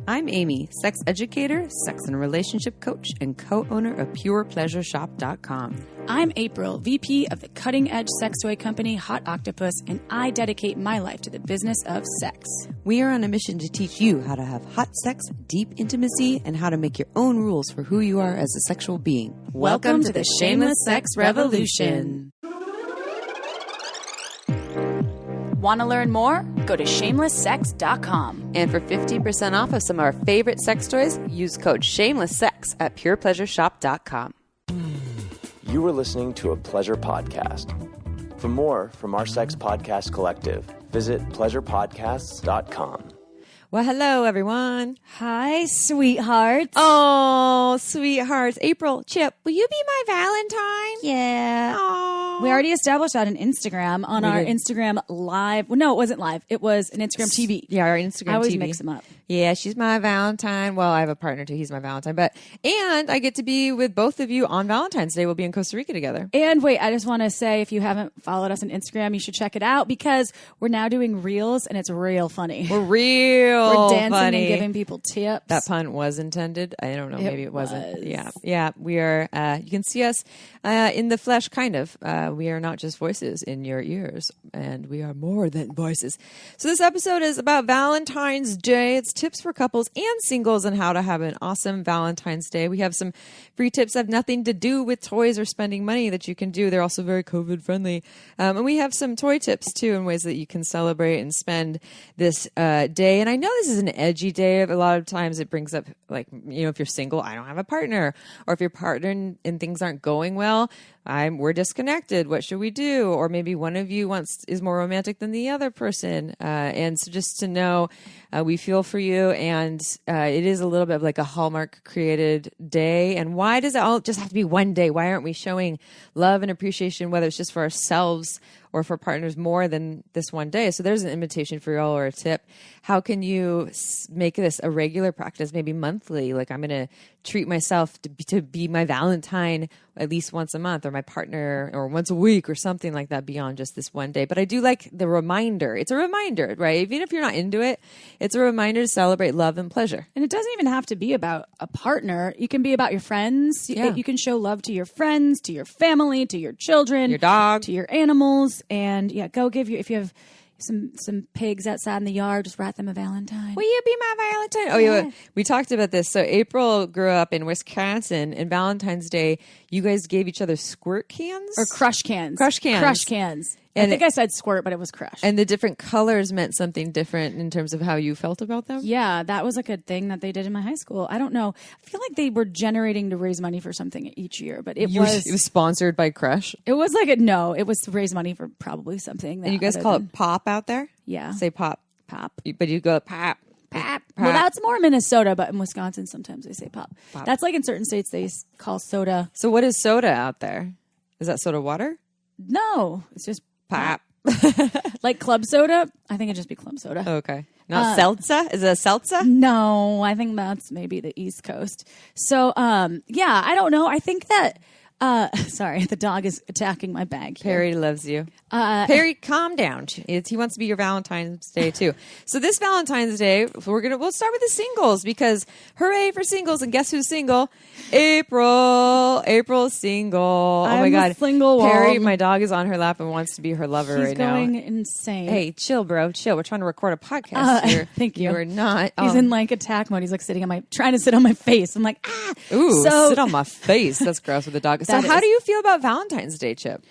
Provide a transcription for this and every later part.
I'm Amy, sex educator, sex and relationship coach, and co-owner of PurePleasureShop.com. I'm April, VP of the cutting-edge sex toy company Hot Octopus, and I dedicate my life to the business of sex. We are on a mission to teach you how to have hot sex, deep intimacy, and how to make your own rules for who you are as a sexual being. Welcome to the Shameless Sex Revolution. Want to learn more? Go to shamelesssex.com. And for 15% off of some of our favorite sex toys, use code SHAMELESSSEX at PurePleasureShop.com. You were listening to a pleasure podcast. For more from our sex podcast collective, visit pleasurepodcasts.com. Well, hello, everyone. Hi, sweethearts. Oh, sweethearts. April, Chip, will you be my Valentine? Yeah. Aww. We already established that on Instagram, on our Instagram live. Well, no, it wasn't live. It was an Instagram TV. Yeah, our Instagram TV. I always mix them up. Yeah, she's my Valentine. Well, I have a partner too. He's my Valentine. And I get to be with both of you on Valentine's Day. We'll be in Costa Rica together. And wait, I just want to say, if you haven't followed us on Instagram, you should check it out because we're now doing reels and it's real funny. We're dancing funny. And giving people tips. That pun was intended. I don't know. Maybe it wasn't. Yeah. We are, you can see us in the flesh, kind of. We are not just voices in your ears, and we are more than voices. So this episode is about Valentine's Day. It's tips for couples and singles on how to have an awesome Valentine's Day. We have some free tips that have nothing to do with toys or spending money that you can do. They're also very COVID friendly. And we have some toy tips too, in ways that you can celebrate and spend this day. And I know this is an edgy day. A lot of times it brings up, like, if you're single, I don't have a partner, or if you're partnered and things aren't going well, we're disconnected. What should we do? Or maybe one of you is more romantic than the other person. And so just to know, we feel for you. And it is a little bit of like a Hallmark created day. And why does it all just have to be one day? Why aren't we showing love and appreciation, whether it's just for ourselves or for partners, more than this one day? So there's an invitation for y'all, or a tip. How can you make this a regular practice, maybe monthly? Like, I'm going to treat myself to be my Valentine at least once a month, or my partner, or once a week, or something like that, beyond just this one day. But I do like the reminder. It's a reminder, right? Even if you're not into it, it's a reminder to celebrate love and pleasure. And it doesn't even have to be about a partner. You can be about your friends. Yeah. You can show love to your friends, to your family, to your children, your dog, to your animals. And go give if you have some pigs outside in the yard, just write them a Valentine. Will you be my Valentine? Oh, yeah. We talked about this. So April grew up in Wisconsin, and Valentine's Day, you guys gave each other squirt cans? Or crush cans. Crush cans. And I think I said squirt, but it was crush. And the different colors meant something different in terms of how you felt about them? Yeah, that was like a thing that they did in my high school. I don't know. I feel like they were generating to raise money for something each year, but it was sponsored by Crush? It was like it was to raise money for probably something. And you guys call it pop out there? Yeah. Say pop. Pop. But you go pop. Pop. Well, that's more Minnesota, but in Wisconsin, sometimes they say pop. That's like in certain states they call soda. So what is soda out there? Is that soda water? No, it's just pop. Like club soda? I think it'd just be club soda. Okay. Not seltzer? Is it a seltzer? No, I think that's maybe the East Coast. So, I don't know. I think that, sorry, the dog is attacking my bag here. Perry loves you. Perry, calm down. He wants to be your Valentine's Day too. So this Valentine's Day, we'll start with the singles, because hooray for singles. And guess who's single? April's single. Oh my God. Single Perry, my dog, is on her lap and wants to be her lover right now. He's going insane. Hey, chill, bro. Chill. We're trying to record a podcast here. Thank you. You are not. He's in like attack mode. He's like trying to sit on my face. I'm like, Ooh, sit on my face. That's gross with the dog. So how do you feel about Valentine's Day, Chip?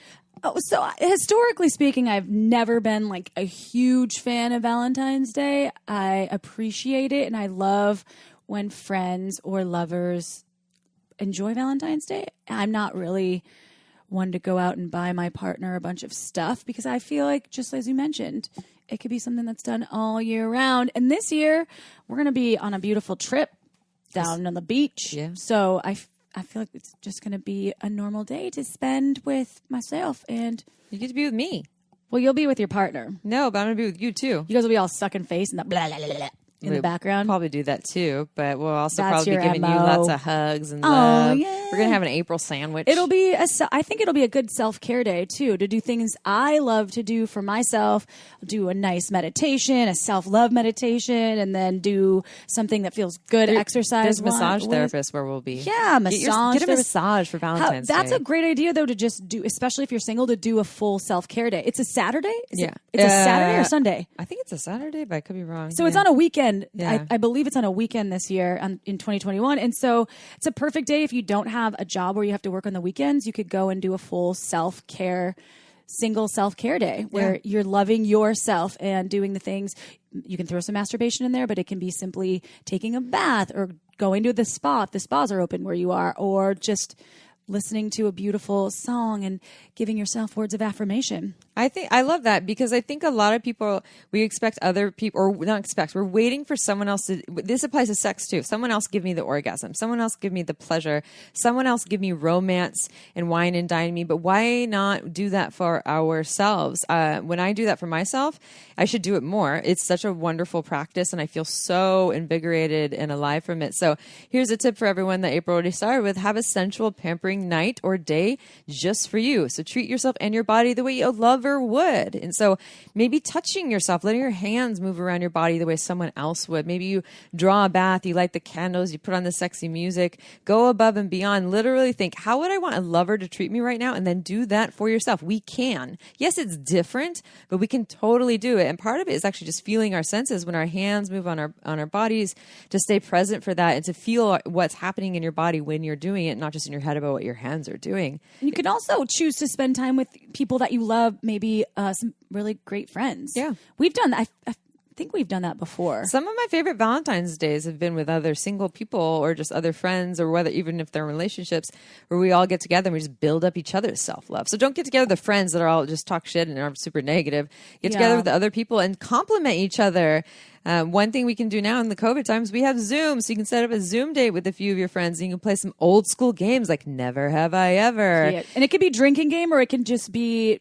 Oh, so historically speaking, I've never been like a huge fan of Valentine's Day. I appreciate it, and I love when friends or lovers enjoy Valentine's Day. I'm not really one to go out and buy my partner a bunch of stuff, because I feel like, just as you mentioned, it could be something that's done all year round. And this year, we're going to be on a beautiful trip down on the beach. Yeah. So I feel like it's just going to be a normal day to spend with myself. And you get to be with me. Well, you'll be with your partner. No, but I'm going to be with you too. You guys will be all sucking face and that blah, blah, blah, blah in the background. Probably do that too, but we'll also That's probably be giving MO. you lots of hugs and love. Yeah. We're going to have an April sandwich. I think it'll be a good self-care day too, to do things I love to do for myself, do a nice meditation, a self-love meditation, and then do something that feels good exercise. There's massage therapists where we'll be. Yeah, massage. Get a massage for Valentine's Day. That's a great idea though, to just do, especially if you're single, to do a full self-care day. It's a Saturday? It's a Saturday or Sunday? I think it's a Saturday, but I could be wrong. So it's on a weekend. Yeah. I believe it's on a weekend this year in 2021. And so it's a perfect day if you don't have a job where you have to work on the weekends. You could go and do a full single self-care day where you're loving yourself and doing the things. You can throw some masturbation in there, but it can be simply taking a bath or going to the spa if the spas are open where you are, or just listening to a beautiful song and giving yourself words of affirmation. I love that, because I think a lot of people, we expect other people, or not expect, we're waiting for someone else to, this applies to sex too. Someone else give me the orgasm. Someone else give me the pleasure. Someone else give me romance and wine and dine me. But why not do that for ourselves? When I do that for myself, I should do it more. It's such a wonderful practice, and I feel so invigorated and alive from it. So here's a tip for everyone that April already started with. Have a sensual pampering night or day just for you. So treat yourself and your body the way a lover would. And so maybe touching yourself, letting your hands move around your body the way someone else would. Maybe you draw a bath, you light the candles, you put on the sexy music, go above and beyond. Literally think, how would I want a lover to treat me right now? And then do that for yourself. We can. Yes, it's different, but we can totally do it. And part of it is actually just feeling our senses when our hands move on our bodies, to stay present for that and to feel what's happening in your body when you're doing it, not just in your head about what your hands are doing. And you can also choose to spend time with people that you love, maybe some really great friends. Yeah. We've done that. I think we've done that before. Some of my favorite Valentine's days have been with other single people or just other friends, or whether even if they're relationships, where we all get together and we just build up each other's self-love. So don't get together with the friends that are all just talk shit and are super negative. Get together with the other people and compliment each other. One thing we can do now in the COVID times, we have Zoom. So you can set up a Zoom date with a few of your friends and you can play some old school games like Never Have I Ever. Yeah. And it could be a drinking game, or it can just be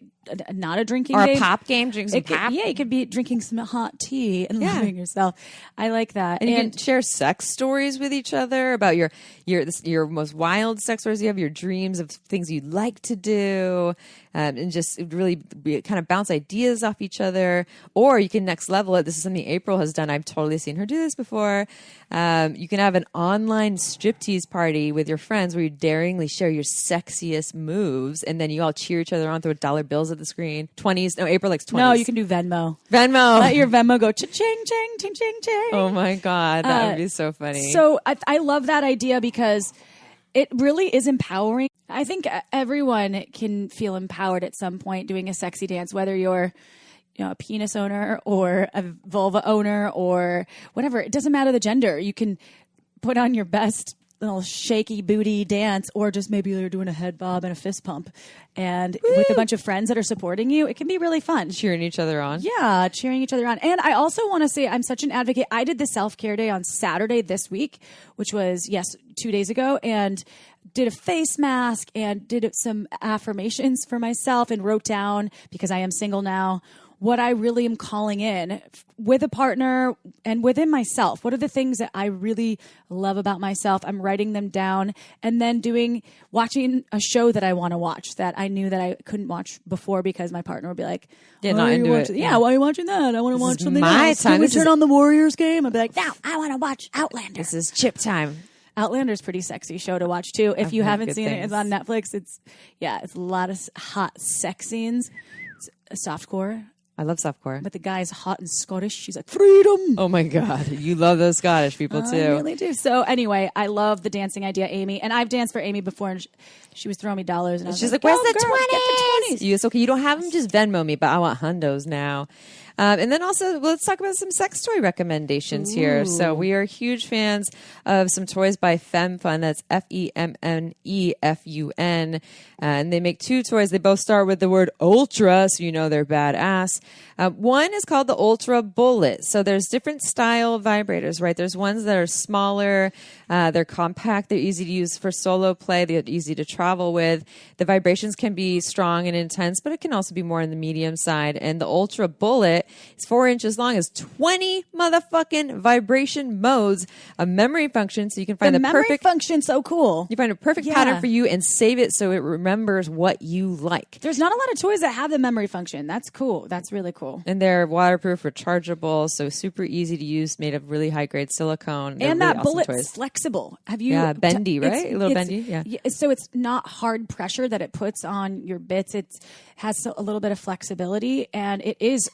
not a drinking or game. A pop game. Drink some pop. You could be drinking some hot tea and loving yourself. I like that. And you can share sex stories with each other about your most wild sex stories you have, your dreams of things you'd like to do, and just really kind of bounce ideas off each other. Or you can next level it. This is something April has done. I've totally seen her do this before. You can have an online striptease party with your friends where you daringly share your sexiest moves, and then you all cheer each other on, throw dollar bills at the screen. 20s. No, April likes 20s. No, you can do Venmo. Let your Venmo go cha-ching, ching, ching, ching, ching. Oh my God. That would be so funny. So I love that idea because it really is empowering. I think everyone can feel empowered at some point doing a sexy dance, whether you're a penis owner or a vulva owner or whatever. It doesn't matter the gender. You can put on your best little shaky booty dance, or just maybe you're doing a head bob and a fist pump, and with a bunch of friends that are supporting you, it can be really fun. Cheering each other on. Yeah, cheering each other on. And I also want to say I'm such an advocate. I did the self-care day on Saturday this week, which was 2 days ago, and did a face mask and did some affirmations for myself and wrote down, because I am single now, what I really am calling in with a partner and within myself. What are the things that I really love about myself? I'm writing them down, and then watching a show that I want to watch that I knew that I couldn't watch before because my partner would be like, not into it. Yeah, why are you watching that? I want to watch something my else. time. Can we turn on the Warriors game? I'd be like, no, I want to watch Outlander. This is chip time. Outlander's a pretty sexy show to watch too. If you haven't seen things. it, it's on Netflix. It's a lot of hot sex scenes. It's a softcore. I love softcore. But the guy's hot and Scottish. She's like, freedom. Oh my God. You love those Scottish people too. I really do. So anyway, I love the dancing idea, Amy. And I've danced for Amy before, and she was throwing me dollars. And she's like, where's the 20s? It's okay. You don't have them just Venmo me, but I want hundos now. And then also, let's talk about some sex toy recommendations here. So we are huge fans of some toys by FemFun. That's FEMNEFUN. And they make two toys. They both start with the word ultra, so you know they're badass. One is called the Ultra Bullet. So there's different style vibrators, right? There's ones that are smaller. They're compact. They're easy to use for solo play. They're easy to travel with. The vibrations can be strong and intense, but it can also be more on the medium side. And the Ultra Bullet bullet. It's 4 inches long. It's 20 motherfucking vibration modes, a memory function, so you can find the memory perfect function. So cool. You find a perfect pattern for you and save it so it remembers what you like. There's not a lot of toys that have the memory function. That's cool. That's really cool. And they're waterproof, rechargeable, so super easy to use, made of really high grade silicone. They're and really that awesome bullet's toys. flexible. Have you? Yeah, bendy, right? A little bendy. Yeah. So it's not hard pressure that it puts on your bits. It has a little bit of flexibility, and it is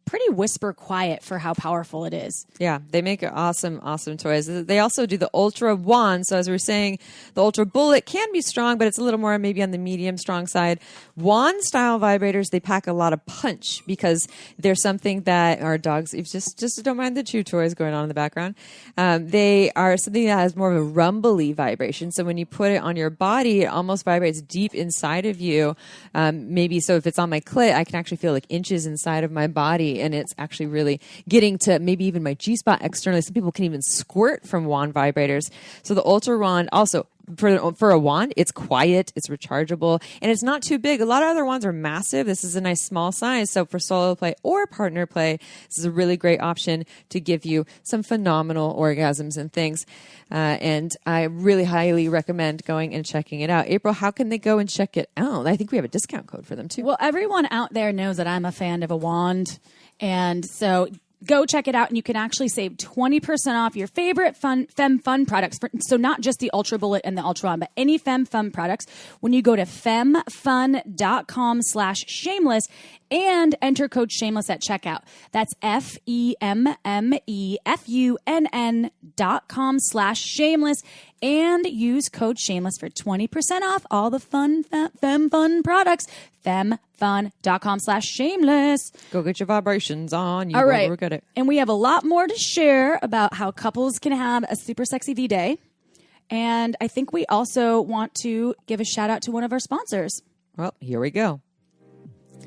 pretty whisper quiet for how powerful it is. Yeah, they make awesome toys. They also do the Ultra Wand. So as we were saying, the Ultra Bullet can be strong, but it's a little more maybe on the medium strong side. Wand style vibrators, they pack a lot of punch because they're something that our dogs, if just don't mind the chew toys going on in the background. They are something that has more of a rumbly vibration. So when you put it on your body, it almost vibrates deep inside of you. Maybe so if it's on my clit, I can actually feel like inches inside of my body. And it's actually really getting to maybe even my G-spot externally. Some people can even squirt from wand vibrators. So the Ultra Wand also, for a wand, it's quiet, it's rechargeable, and it's not too big. A lot of other wands are massive. This is a nice small size. So for solo play or partner play, this is a really great option to give you some phenomenal orgasms and things. And I really highly recommend going and checking it out. April, how can they go and check it out? I think we have a discount code for them too. Well, everyone out there knows that I'm a fan of a wand. And so go check it out, and you can actually save 20% off your favorite femme fun products. So not just the Ultra Bullet and the Ultra Wand, but any femme fun products. When you go to femmefun.com/shameless and enter code shameless at checkout. That's FEMMEFUNN.com/shameless and use code shameless for 20% off all the femme fun products. Femmefun.com/shameless. Go get your vibrations on. You all right. We'll get it. And we have a lot more to share about how couples can have a super sexy V-Day. And I think we also want to give a shout out to one of our sponsors. Well, here we go.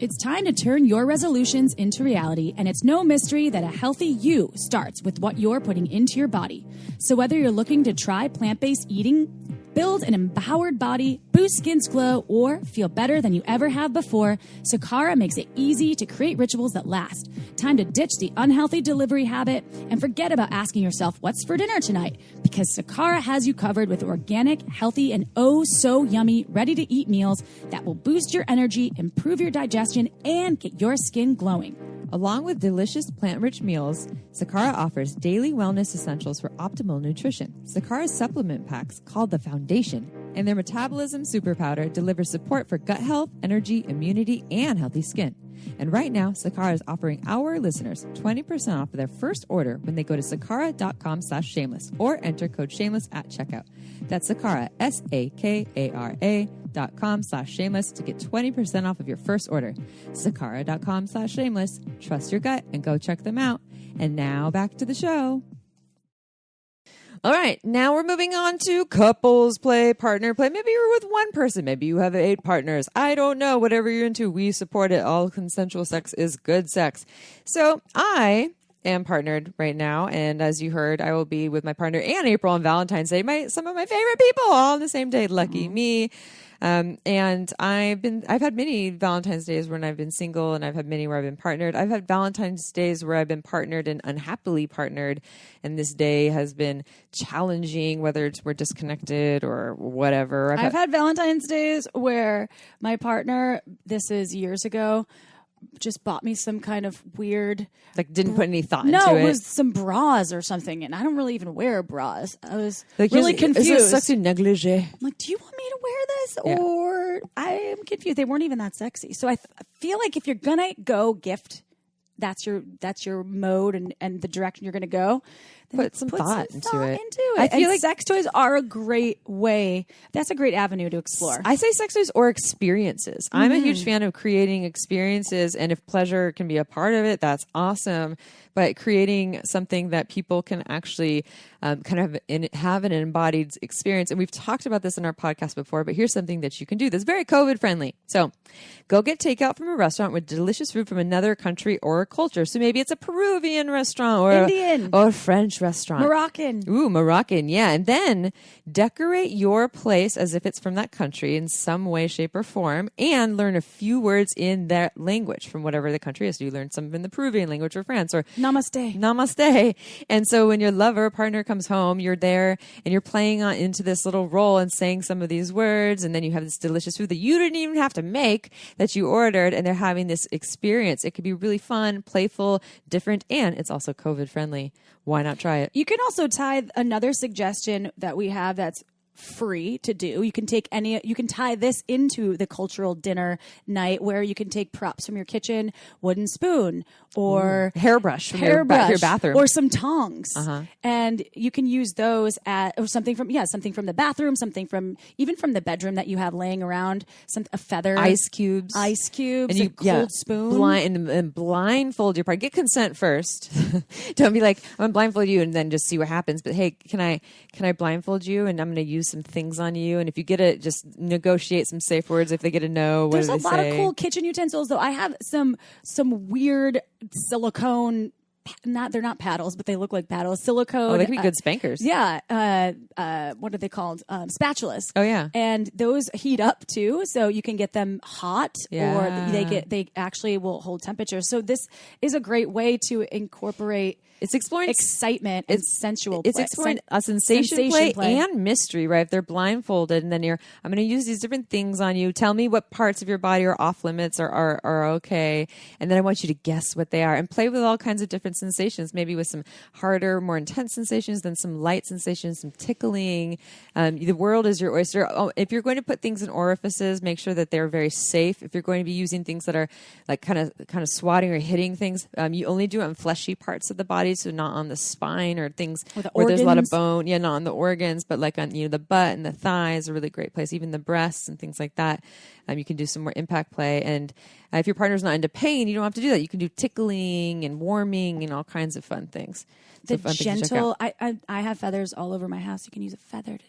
It's time to turn your resolutions into reality, and it's no mystery that a healthy you starts with what you're putting into your body. So whether you're looking to try plant-based eating, build an empowered body, boost skin's glow, or feel better than you ever have before, Sakara makes it easy to create rituals that last. Time to ditch the unhealthy delivery habit and forget about asking yourself, what's for dinner tonight? Because Sakara has you covered with organic, healthy, and oh so yummy, ready-to-eat meals that will boost your energy, improve your digestion, and get your skin glowing. Along with delicious plant-rich meals, Sakara offers daily wellness essentials for optimal nutrition. Sakara's supplement packs, called the Foundation, and their Metabolism Super Powder delivers support for gut health, energy, immunity, and healthy skin. And right now, Sakara is offering our listeners 20% off of their first order when they go to sakara.com/shameless or enter code shameless at checkout. That's Sakara, SAKARA.com/shameless to get 20% off of your first order. Sakara.com/shameless. Trust your gut and go check them out. And now back to the show. All right, now we're moving on to couples play, partner play. Maybe you're with one person. Maybe you have 8 partners. I don't know. Whatever you're into, we support it. All consensual sex is good sex. So I am partnered right now, and as you heard, I will be with my partner and April on Valentine's Day. Some of my favorite people all on the same day. Lucky me. And I've had many Valentine's days when I've been single, and I've had many where I've been partnered. I've had Valentine's days where I've been partnered and unhappily partnered. And this day has been challenging, whether we're disconnected or whatever. I've had Valentine's days where my partner, this is years ago, just bought me some kind of weird, didn't put any thought into it. No, it was some bras or something, and I don't really even wear bras. I was really confused. Is it sexy negligee? I'm like, do you want me to wear this, or I am confused? They weren't even that sexy. So I feel like if you're gonna go gift, that's your mode and the direction you're gonna go. Put some thought into it. I feel like sex toys are a great way. That's a great avenue to explore. I say sex toys or experiences. I'm a huge fan of creating experiences, and if pleasure can be a part of it, that's awesome. But creating something that people can actually kind of have an embodied experience. And we've talked about this in our podcast before, but here's something that you can do that's very COVID friendly. So go get takeout from a restaurant with delicious food from another country or culture. So maybe it's a Peruvian restaurant or Indian or French French restaurant. Moroccan. Ooh, Moroccan, yeah. And then decorate your place as if it's from that country in some way, shape, or form, and learn a few words in that language from whatever the country is. So you learn some in the Peruvian language or France or Namaste. Namaste. And so when your lover or partner comes home, you're there and you're playing on into this little role and saying some of these words, and then you have this delicious food that you didn't even have to make that you ordered, and they're having this experience. It could be really fun, playful, different, and it's also COVID friendly. Why not try it? You can also tie another suggestion that we have that's free to do. You can tie this into the cultural dinner night where you can take props from your kitchen, wooden spoon or hairbrush from your bathroom, or some tongs, and you can use those or something from the bathroom, something from even from the bedroom that you have laying around, a feather, ice cubes, and a cold spoon, and blindfold your partner. Get consent first. Don't be like, I'm gonna blindfold you and then just see what happens. But hey, can I blindfold you and I'm gonna use some things on you, and if you get it, just negotiate some safe words. If they get a no, there's a lot of cool kitchen utensils though. I have some weird silicone, they're not paddles, but they look like paddles. Silicone. Oh, they can be good spankers. Yeah. What are they called? Spatulas. Oh yeah. And those heat up too, so you can get them hot, or they actually will hold temperature. So this is a great way to incorporate. It's exploring excitement and sensual play. It's exploring a sensation play and mystery, right? If they're blindfolded and then I'm going to use these different things on you. Tell me what parts of your body are off limits or are okay. And then I want you to guess what they are and play with all kinds of different sensations, maybe with some harder, more intense sensations, then some light sensations, some tickling. The world is your oyster. If you're going to put things in orifices, make sure that they're very safe. If you're going to be using things that are like kind of swatting or hitting things, you only do it on fleshy parts of the body. So not on the spine or things where there's a lot of bone. Yeah, not on the organs, but like on the butt and the thighs, a really great place. Even the breasts and things like that. You can do some more impact play. And if your partner's not into pain, you don't have to do that. You can do tickling and warming and all kinds of fun things. The gentle. I have feathers all over my house. You can use a feather to.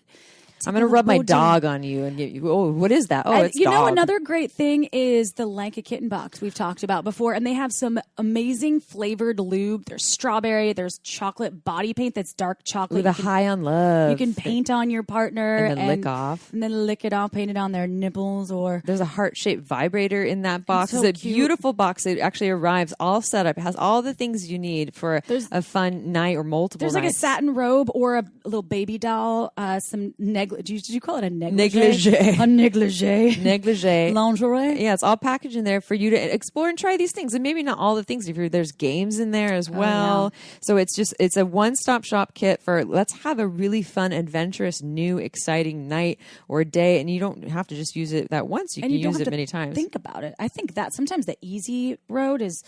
I'm going to rub my dog on you and get you. Oh, what is that? Oh, it's dog. Another great thing is the Lanka Kitten Box we've talked about before, and they have some amazing flavored lube. There's strawberry, there's chocolate body paint that's dark chocolate. With a high on love. You can paint on your partner and then lick off. And then lick it off, paint it on their nipples. Or there's a heart-shaped vibrator in that box. It's a beautiful box. It actually arrives all set up. It has all the things you need for a fun night or multiple nights. There's like a satin robe or a little baby doll, some did you call it a negligee? A negligee. Negligee. Lingerie. Yeah, it's all packaged in there for you to explore and try these things. And maybe not all the things. There's games in there as well. Yeah. So it's a one-stop shop kit for let's have a really fun, adventurous, new, exciting night or day. And you don't have to just use it that once. You can use it many times. Think about it. I think that sometimes the easy road is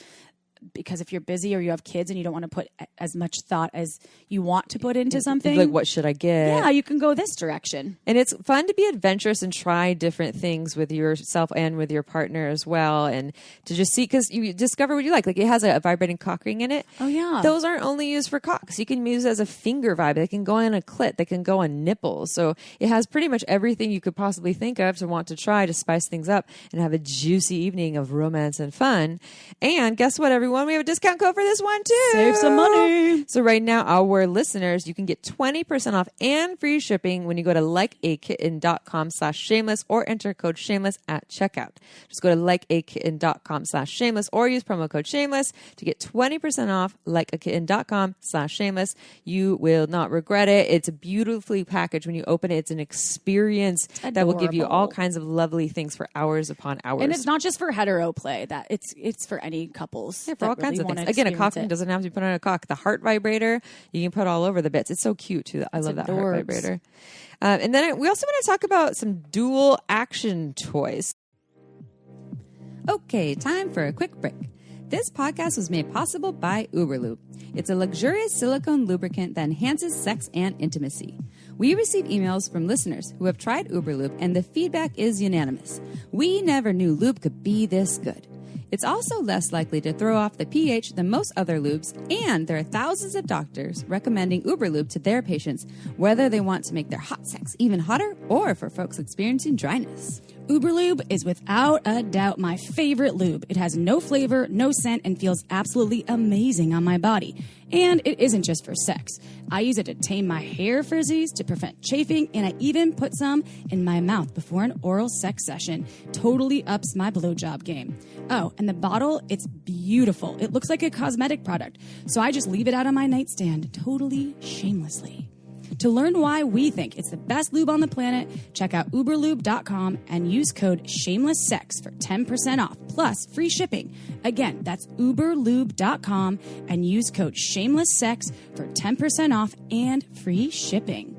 because if you're busy or you have kids and you don't want to put as much thought as you want to put into something. Like, what should I get? Yeah, you can go this direction. And it's fun to be adventurous and try different things with yourself and with your partner as well. And to just see, because you discover what you like. Like, it has a vibrating cock ring in it. Oh, yeah. Those aren't only used for cocks. You can use it as a finger vibe. They can go on a clit. They can go on nipples. So it has pretty much everything you could possibly think of to want to try to spice things up and have a juicy evening of romance and fun. And guess what, everyone? We have a discount code for this one too. Save some money. So right now, our listeners, you can get 20% off and free shipping when you go to likeakitten.com/shameless or enter code shameless at checkout. Just go to likeakitten.com/shameless or use promo code shameless to get 20% off likeakitten.com/shameless. You will not regret it. It's a beautifully packaged. When you open it, it's an experience that will give you all kinds of lovely things for hours upon hours. And it's not just for hetero play. That it's for any couples. Yeah, for all kinds of things. Again, a cock ring doesn't have to be put on a cock. The heart vibrator, you can put all over the bits. It's so cute too. I love that heart vibrator. And then we also want to talk about some dual action toys. Okay, time for a quick break. This podcast was made possible by Uberlube. It's a luxurious silicone lubricant that enhances sex and intimacy. We receive emails from listeners who have tried Uberlube, and the feedback is unanimous. We never knew lube could be this good. It's also less likely to throw off the pH than most other lubes, and there are thousands of doctors recommending Uberlube to their patients, whether they want to make their hot sex even hotter or for folks experiencing dryness. Uberlube is without a doubt my favorite lube. It has no flavor, no scent, and feels absolutely amazing on my body. And it isn't just for sex. I use it to tame my hair frizzies, to prevent chafing, and I even put some in my mouth before an oral sex session. Totally ups my blowjob game. Oh, and the bottle, it's beautiful. It looks like a cosmetic product, so I just leave it out on my nightstand, totally shamelessly. To learn why we think it's the best lube on the planet, check out uberlube.com and use code SHAMELESSSEX for 10% off, plus free shipping. Again, that's uberlube.com and use code SHAMELESSSEX for 10% off and free shipping.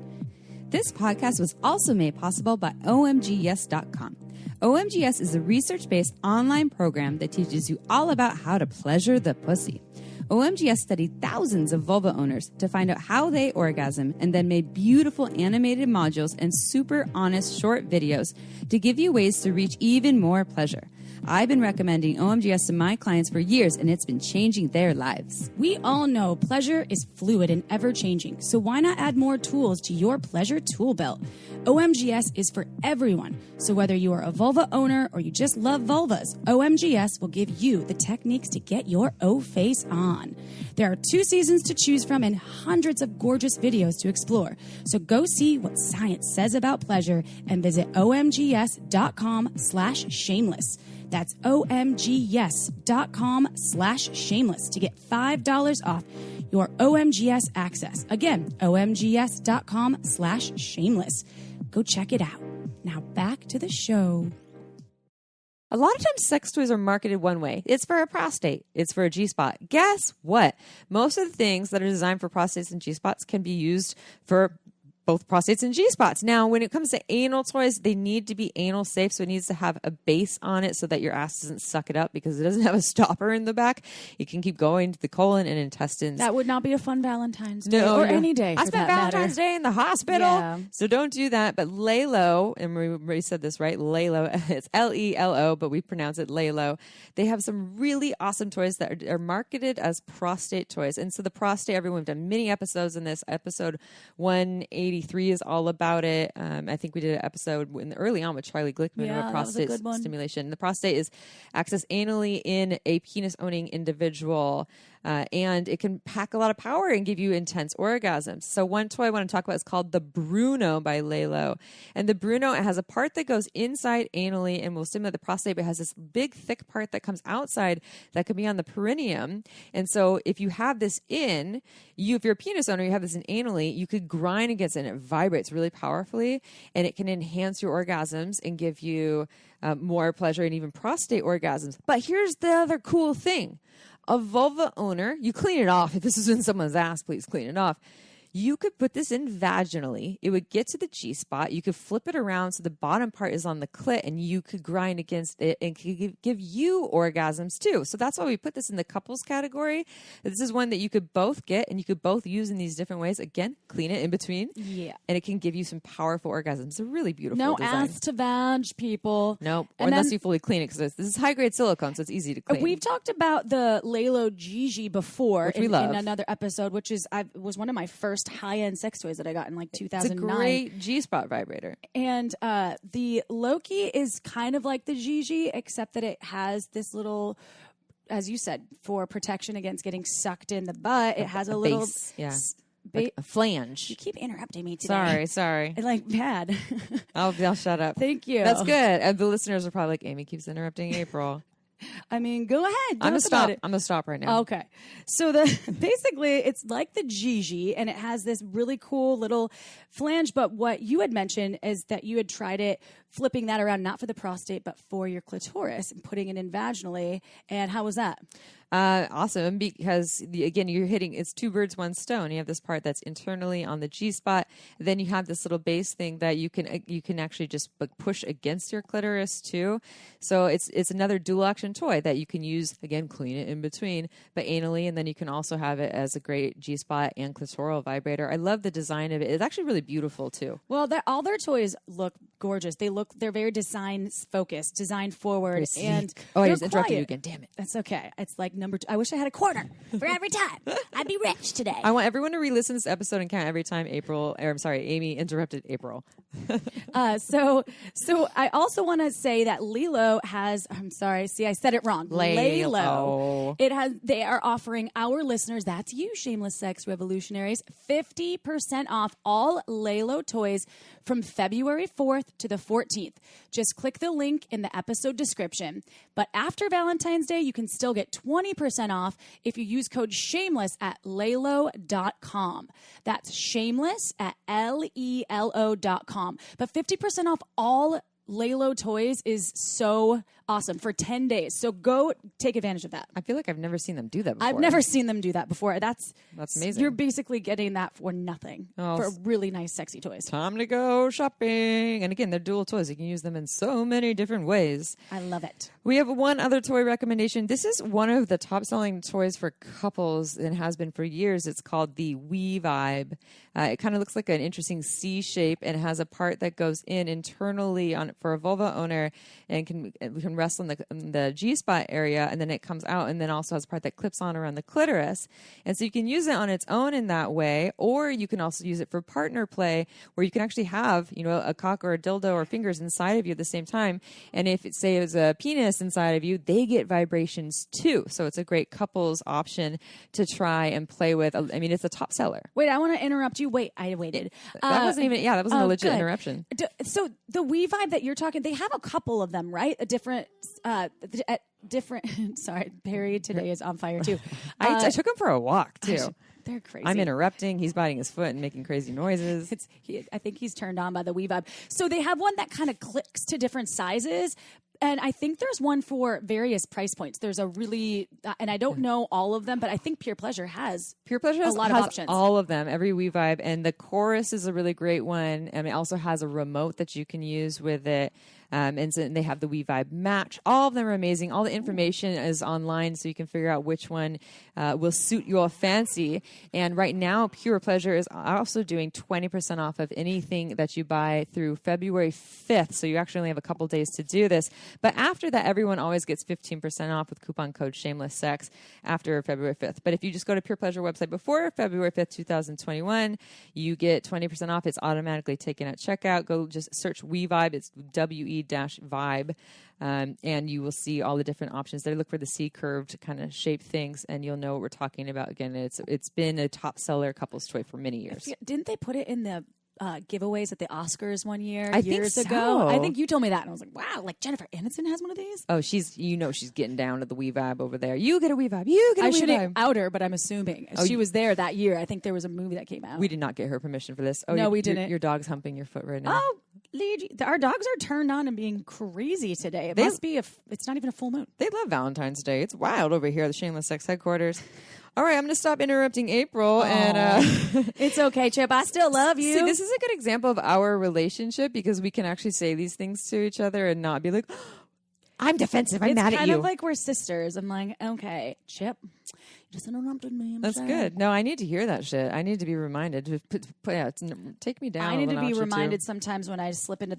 This podcast was also made possible by OMGYes.com. OMGYes is a research-based online program that teaches you all about how to pleasure the pussy. OMGYes studied thousands of vulva owners to find out how they orgasm and then made beautiful animated modules and super honest short videos to give you ways to reach even more pleasure. I've been recommending OMGYes to my clients for years, and it's been changing their lives. We all know pleasure is fluid and ever-changing, so why not add more tools to your pleasure tool belt? OMGYes is for everyone, so whether you are a vulva owner or you just love vulvas, OMGYes will give you the techniques to get your O-face on. There are 2 seasons to choose from and hundreds of gorgeous videos to explore, so go see what science says about pleasure and visit omgyes.com/shameless. That's omgyes.com/shameless to get $5 off your OMGYes access. Again, omgyes.com/shameless. Go check it out. Now back to the show. A lot of times sex toys are marketed one way. It's for a prostate. It's for a G-spot. Guess what? Most of the things that are designed for prostates and G-spots can be used for both prostates and G-spots. Now, when it comes to anal toys, they need to be anal safe, so it needs to have a base on it so that your ass doesn't suck it up because it doesn't have a stopper in the back. It can keep going to the colon and intestines. That would not be a fun Valentine's Day or any day. I spent Valentine's Day in the hospital, so don't do that. But Lelo, and we already said this right, Lelo, it's Lelo, but we pronounce it Lelo. They have some really awesome toys that are marketed as prostate toys. And so the prostate, everyone, we've done many episodes in this. Episode 183 is all about it. I think we did an episode early on with Charlie Glickman about prostate stimulation. The prostate is accessed anally in a penis-owning individual. And it can pack a lot of power and give you intense orgasms. So one toy I want to talk about is called the Bruno by Lelo. And the Bruno, it has a part that goes inside anally and will stimulate the prostate, but it has this big, thick part that comes outside that can be on the perineum. And so if you have this if you're a penis owner, you have this in anally, you could grind against it and it vibrates really powerfully and it can enhance your orgasms and give you more pleasure and even prostate orgasms. But here's the other cool thing. A vulva owner, you clean it off. If this is in someone's ass, please clean it off. You could put this in vaginally. It would get to the G-spot. You could flip it around so the bottom part is on the clit and you could grind against it and give you orgasms too. So that's why we put this in the couples category. This is one that you could both get and you could both use in these different ways. Again, clean it in between. Yeah. And it can give you some powerful orgasms. It's a really beautiful design. No ass to vag, people. Nope. Or unless you fully clean it because this is high-grade silicone, so it's easy to clean. We've talked about the Lelo Gigi before which we love. In another episode, which was one of my first high-end sex toys that I got in like 2009. It's a great G-spot vibrator. And the Loki is kind of like the Gigi, except that it has this little, as you said, for protection against getting sucked in the butt. It has a little base. Like a flange. You keep interrupting me today. Sorry. Like bad. I'll shut up. Thank you. That's good. And the listeners are probably like, Amy keeps interrupting April. I mean, go ahead. I'm gonna stop. I'm gonna stop right now. Okay. So basically it's like the Gigi and it has this really cool little flange. But what you had mentioned is that you had tried it flipping that around, not for the prostate, but for your clitoris and putting it in vaginally. And how was that? Awesome, because again, it's 2 birds, 1 stone. You have this part that's internally on the G-spot. Then you have this little base thing that you can actually just push against your clitoris too. So it's another dual action toy that you can use. Again, clean it in between, but anally, and then you can also have it as a great G-spot and clitoral vibrator. I love the design of it. It's actually really beautiful too. Well, all their toys look gorgeous. They're very design focused, design forward, and I just interrupted you again. Damn it. That's okay. It's like number 2. I wish I had a quarter for every time. I'd be rich today. I want everyone to re-listen to this episode and count every time Amy interrupted April. So I also want to say that Lelo has, I'm sorry, see, I said it wrong. Lelo. They are offering our listeners, that's you, Shameless Sex Revolutionaries, 50% off all Lelo toys from February 4th to the 14th. Just click the link in the episode description. But after Valentine's Day, you can still get 20% off if you use code SHAMELESS at lelo.com. That's shameless at LELO.com. But 50% off all Lelo toys is so awesome for 10 days. So go take advantage of that. I feel like I've never seen them do that before. I've never seen them do that before. That's amazing. You're basically getting that for nothing for really nice, sexy toys. Time to go shopping. And again, they're dual toys. You can use them in so many different ways. I love it. We have one other toy recommendation. This is one of the top selling toys for couples and has been for years. It's called the We Vibe. It kind of looks like an interesting C shape and has a part that goes in internally for a vulva owner and can rest on the G-spot area, and then it comes out, and then also has a part that clips on around the clitoris. And so you can use it on its own in that way, or you can also use it for partner play, where you can actually have, a cock or a dildo or fingers inside of you at the same time. And if it is a penis inside of you, they get vibrations too. So it's a great couples option to try and play with. I mean, it's a top seller. Wait, I want to interrupt you. Wait, I waited. That wasn't even, that wasn't a legit interruption. So the We Vibe that you're talking, they have a couple of them, right? Sorry, Perry today is on fire too. I took him for a walk too. They're crazy. I'm interrupting. He's biting his foot and making crazy noises. I think he's turned on by the We Vibe. So they have one that kind of clicks to different sizes. And I think there's one for various price points. There's a really, and I don't know all of them, but I think Pure Pleasure has a lot of options. All of them, every We Vibe. And the Chorus is a really great one. And it also has a remote that you can use with it. And so they have the We Vibe Match. All of them are amazing. All the information is online, so you can figure out which one will suit your fancy. And right now, Pure Pleasure is also doing 20% off of anything that you buy through February 5th. So you actually only have a couple days to do this. But after that, everyone always gets 15% off with coupon code Shameless Sex after February 5th. But if you just go to Pure Pleasure website before February 5th, 2021, you get 20% off. It's automatically taken at checkout. Go just search We Vibe. It's WE-Vibe. And you will see all the different options there. Look for the C-curved kind of shape things, and you'll know what we're talking about. Again, it's been a top seller couples toy for many years. Didn't they put it in the giveaways at the Oscars one year, years ago? I think you told me that, and I was like, wow, like Jennifer Aniston has one of these? Oh, she's getting down to the We Vibe over there. You get a We Vibe. You get a We Vibe. I shouldn't out her, but I'm assuming she was there that year. I think there was a movie that came out. We did not get her permission for this. Oh, no, we didn't. Your dog's humping your foot right now. Oh, our dogs are turned on and being crazy today. It must be it's not even a full moon. They love Valentine's Day. It's wild over here at the Shameless Sex headquarters. All right, I'm going to stop interrupting April. And it's okay, Chip. I still love you. See, this is a good example of our relationship because we can actually say these things to each other and not be like, oh, I'm defensive. I'm mad at you. It's kind of like we're sisters. I'm like, okay, Chip, you just interrupted me. That's good. No, I need to hear that shit. I need to be reminded to take me down. I need to be reminded sometimes when I slip into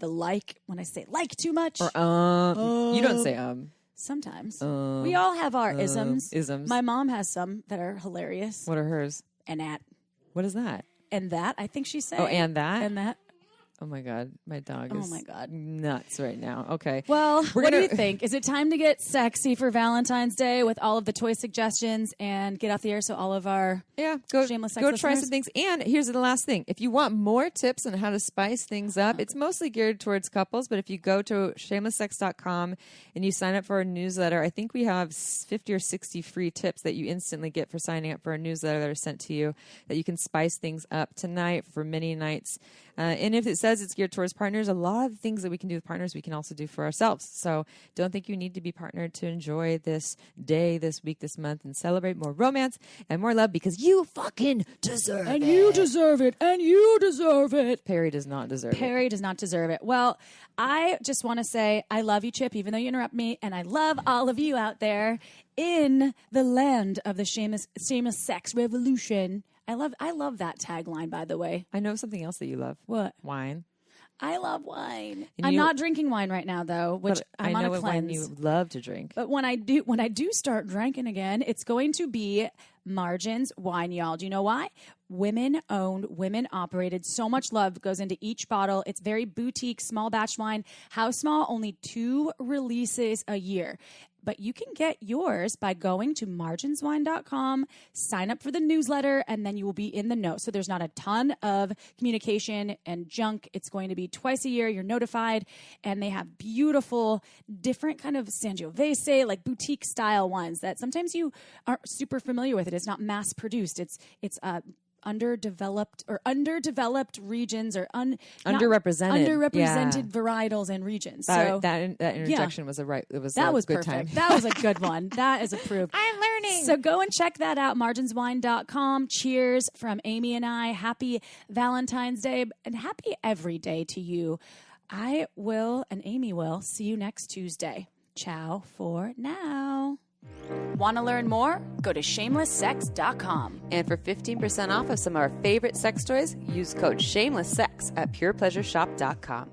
when I say like too much. Or you don't say Sometimes. We all have our isms. Isms. My mom has some that are hilarious. What are hers? And that. What is that? And that, I think she's saying. Oh, and that? And that. Oh my God, my dog is nuts right now. Okay. Well, what do you think? Is it time to get sexy for Valentine's Day with all of the toy suggestions and get off the air so all of our Shameless Sex go listeners? Try some things. And here's the last thing. If you want more tips on how to spice things up, it's mostly geared towards couples, but if you go to shamelesssex.com and you sign up for our newsletter, I think we have 50 or 60 free tips that you instantly get for signing up for our newsletter that are sent to you that you can spice things up tonight for many nights. And if it says it's geared towards partners, a lot of the things that we can do with partners, we can also do for ourselves. So don't think you need to be partnered to enjoy this day, this week, this month, and celebrate more romance and more love because you fucking deserve it. And you deserve it. And you deserve it. Perry does not deserve it. Perry does not deserve it. Well, I just want to say I love you, Chip, even though you interrupt me. And I love all of you out there in the land of the shameless sex revolution. I love that tagline, by the way. I know something else that you love. What? Wine. I love wine. I'm not drinking wine right now, though, which I'm on a cleanse. Wine you love to drink. But when I do start drinking again, it's going to be Margins wine, y'all. Do you know why? Women owned, women operated. So much love goes into each bottle. It's very boutique, small batch wine. How small? Only 2 releases a year. But you can get yours by going to marginswine.com, sign up for the newsletter, and then you will be in the know. So there's not a ton of communication and junk. It's going to be twice a year. You're notified. And they have beautiful, different kind of Sangiovese, like boutique style wines that sometimes you aren't super familiar with. It's not mass produced. It's underdeveloped regions or underrepresented varietals and regions. That interjection was good perfect. Time. That was a good one. That is approved. I'm learning. So go and check that out, marginswine.com. Cheers from Amy and I. Happy Valentine's Day and happy every day to you. I will and Amy will see you next Tuesday. Ciao for now. Want to learn more? Go to shamelesssex.com. And for 15% off of some of our favorite sex toys, use code SHAMELESSSEX at purepleasureshop.com.